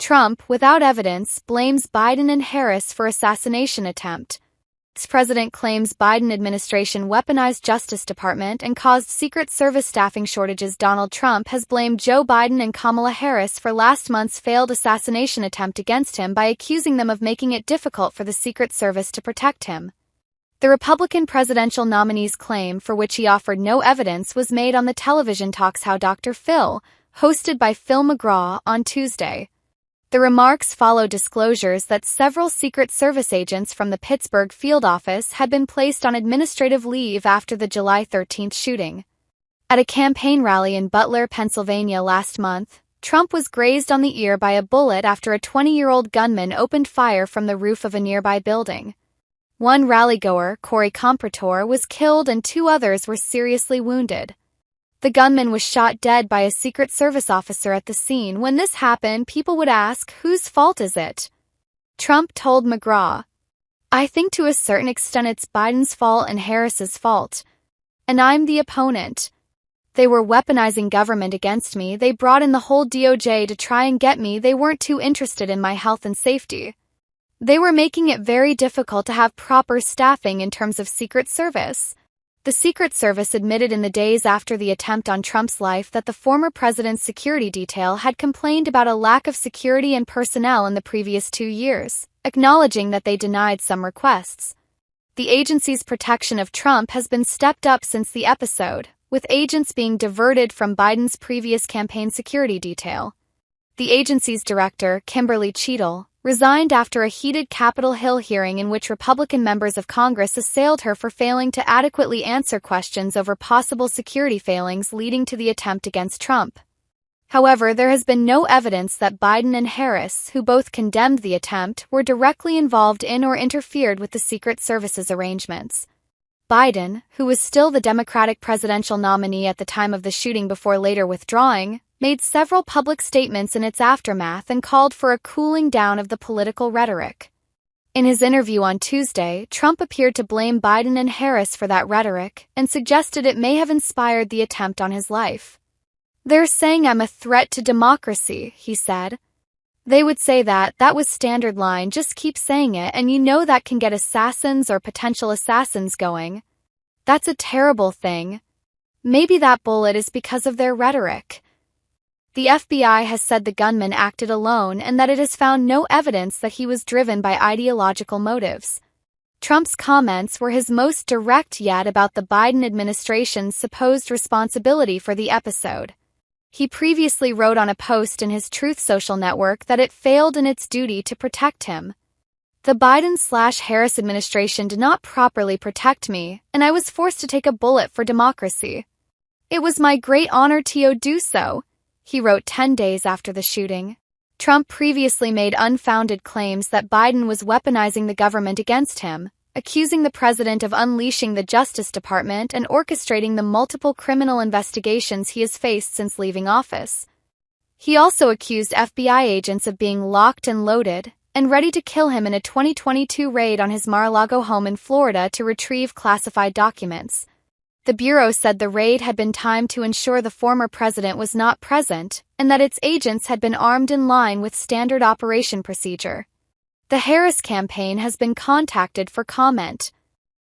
Trump, without evidence, blames Biden and Harris for assassination attempt. President claims Biden administration weaponized Justice Department and caused Secret Service staffing shortages. Donald Trump has blamed Joe Biden and Kamala Harris for last month's failed assassination attempt against him by accusing them of making it difficult for the Secret Service to protect him. The Republican presidential nominee's claim, for which he offered no evidence, was made on the television talk show Dr. Phil, hosted by Phil McGraw, on Tuesday. The remarks follow disclosures that several Secret Service agents from the Pittsburgh field office had been placed on administrative leave after the July 13 shooting. At a campaign rally in Butler, Pennsylvania last month, Trump was grazed on the ear by a bullet after a 20-year-old gunman opened fire from the roof of a nearby building. One rallygoer, Corey Comprator, was killed and 2 others were seriously wounded. The gunman was shot dead by a Secret Service officer at the scene. When this happened, people would ask, whose fault is it? Trump told McGraw, "I think to a certain extent it's Biden's fault and Harris's fault. And I'm the opponent. They were weaponizing government against me. They brought in the whole DOJ to try and get me. They weren't too interested in my health and safety. They were making it very difficult to have proper staffing in terms of Secret Service." The Secret Service admitted in the days after the attempt on Trump's life that the former president's security detail had complained about a lack of security and personnel in the previous 2 years, acknowledging that they denied some requests. The agency's protection of Trump has been stepped up since the episode, with agents being diverted from Biden's previous campaign security detail. The agency's director, Kimberly Cheadle, resigned after a heated Capitol Hill hearing in which Republican members of Congress assailed her for failing to adequately answer questions over possible security failings leading to the attempt against Trump. However, there has been no evidence that Biden and Harris, who both condemned the attempt, were directly involved in or interfered with the Secret Service's arrangements. Biden, who was still the Democratic presidential nominee at the time of the shooting before later withdrawing, made several public statements in its aftermath and called for a cooling down of the political rhetoric. In his interview on Tuesday, Trump appeared to blame Biden and Harris for that rhetoric and suggested it may have inspired the attempt on his life. "They're saying I'm a threat to democracy," he said. "They would say that was standard line, just keep saying it, and you know that can get assassins or potential assassins going. That's a terrible thing. Maybe that bullet is because of their rhetoric." The FBI has said the gunman acted alone and that it has found no evidence that he was driven by ideological motives. Trump's comments were his most direct yet about the Biden administration's supposed responsibility for the episode. He previously wrote on a post in his Truth Social network that it failed in its duty to protect him. "The Biden/Harris administration did not properly protect me, and I was forced to take a bullet for democracy. It was my great honor to do so," he wrote 10 days after the shooting. Trump previously made unfounded claims that Biden was weaponizing the government against him, accusing the president of unleashing the Justice Department and orchestrating the multiple criminal investigations he has faced since leaving office. He also accused FBI agents of being locked and loaded and ready to kill him in a 2022 raid on his Mar-a-Lago home in Florida to retrieve classified documents. The Bureau said the raid had been timed to ensure the former president was not present and that its agents had been armed in line with standard operation procedure. The Harris campaign has been contacted for comment.